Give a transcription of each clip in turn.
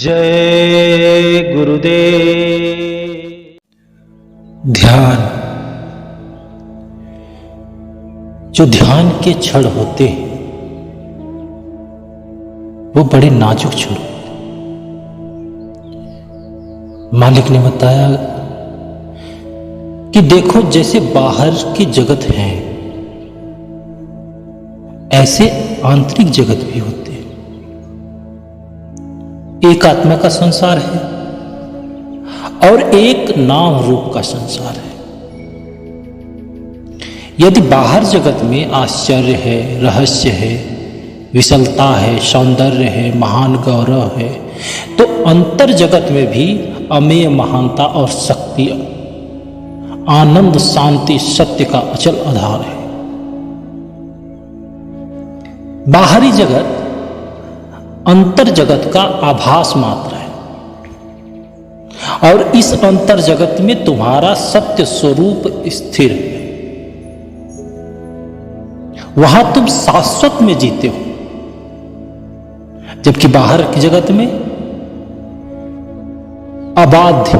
जय गुरुदेव। ध्यान, जो ध्यान के क्षण होते हैं वो बड़े नाजुक क्षण होते हैं। मालिक ने बताया कि देखो, जैसे बाहर की जगत है ऐसे आंतरिक जगत भी होते हैं। एक आत्मा का संसार है और एक नाम रूप का संसार है। यदि बाहर जगत में आश्चर्य है, रहस्य है, विशलता है, सौंदर्य है, महान गौरव है, तो अंतर जगत में भी अमेय महानता और शक्ति, आनंद, शांति, सत्य का अचल आधार है। बाहरी जगत अंतर जगत का आभास मात्र है और इस अंतर जगत में तुम्हारा सत्य स्वरूप स्थिर है। वहां तुम शाश्वत में जीते हो, जबकि बाहर की जगत में अबाध्य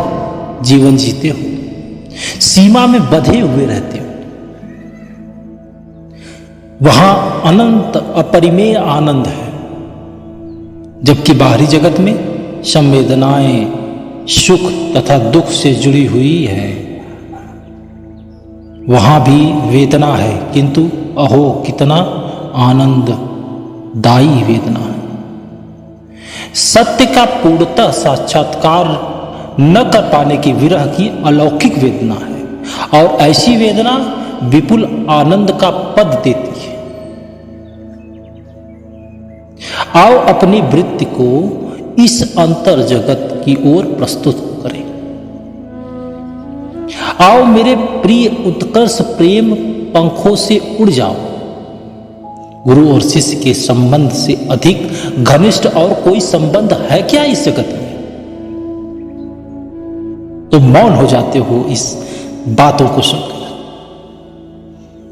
जीवन जीते हो, सीमा में बंधे हुए रहते हो। वहां अनंत अपरिमेय आनंद है, जबकि बाहरी जगत में संवेदनाएं सुख तथा दुख से जुड़ी हुई है। वहां भी वेदना है, किंतु अहो कितना आनंददायी वेदना है। सत्य का पूर्णतः साक्षात्कार न कर पाने की विरह की अलौकिक वेदना है और ऐसी वेदना विपुल आनंद का पद देती है। आओ अपनी वृत्ति को इस अंतर जगत की ओर प्रस्तुत करें। आओ मेरे प्रिय उत्कर्ष प्रेम पंखों से उड़ जाओ। गुरु और शिष्य के संबंध से अधिक घनिष्ठ और कोई संबंध है क्या इस जगत में? तो मौन हो जाते हो इस बातों को सुनकर।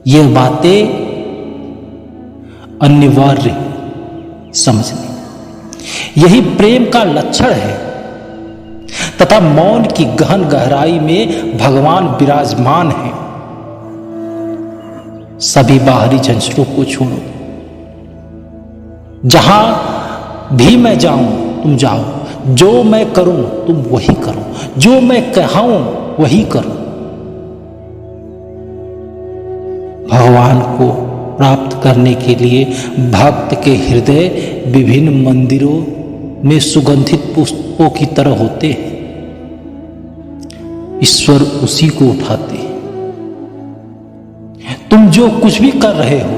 ये बातें अनिवार्य समझनी, यही प्रेम का लक्षण है तथा मौन की गहन गहराई में भगवान विराजमान है। सभी बाहरी झंझटों को छोड़ो। जहां भी मैं जाऊं तुम जाओ, जो मैं करूं तुम वही करो, जो मैं कहूं वही करो। भगवान को प्राप्त करने के लिए भक्त के हृदय विभिन्न मंदिरों में सुगंधित पुष्पों की तरह होते हैं। ईश्वर उसी को उठाते हैं। तुम जो कुछ भी कर रहे हो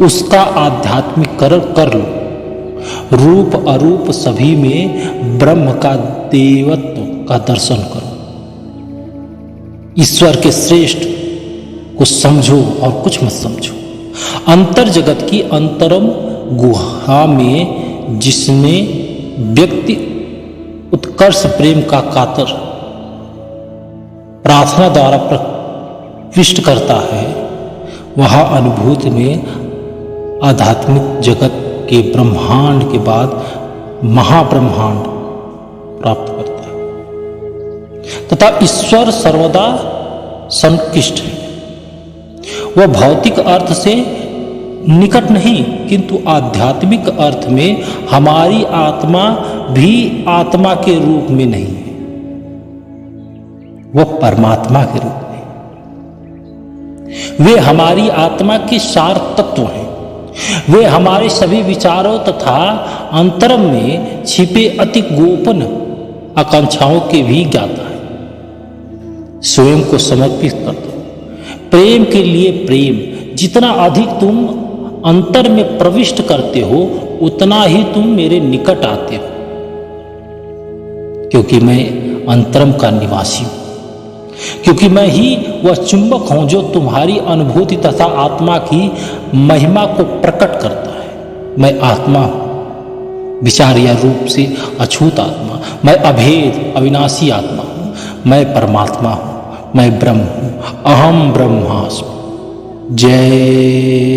उसका आध्यात्मिकरण कर लो। रूप अरूप सभी में ब्रह्म का देवत्व का दर्शन करो। ईश्वर के श्रेष्ठ को समझो और कुछ मत समझो। अंतर जगत की अंतरम गुहा में जिसमें व्यक्ति उत्कर्ष प्रेम का कातर प्रार्थना द्वारा प्रविष्ट करता है, वह अनुभूति में आध्यात्मिक जगत के ब्रह्मांड के बाद महाब्रह्मांड प्राप्त करता है तथा ईश्वर सर्वदा संतुष्ट है। वह भौतिक अर्थ से निकट नहीं, किंतु आध्यात्मिक अर्थ में हमारी आत्मा भी आत्मा के रूप में नहीं है, वह परमात्मा के रूप में। वे हमारी आत्मा के सार तत्व हैं। वे हमारे सभी विचारों तथा अंतरम में छिपे अति गोपन आकांक्षाओं के भी ज्ञाता है। स्वयं को समर्पित कर दो। प्रेम के लिए प्रेम, जितना अधिक तुम अंतर में प्रविष्ट करते हो उतना ही तुम मेरे निकट आते हो, क्योंकि मैं अंतरम का निवासी हूं। क्योंकि मैं ही वह चुंबक हूं जो तुम्हारी अनुभूति तथा आत्मा की महिमा को प्रकट करता है। मैं आत्मा हूं, विचार या रूप से अछूत आत्मा। मैं अभेद अविनाशी आत्मा हूं। मैं परमात्मा हूं। मैं ब्रह्म हूं। अहम ब्रह्मास्मि। जय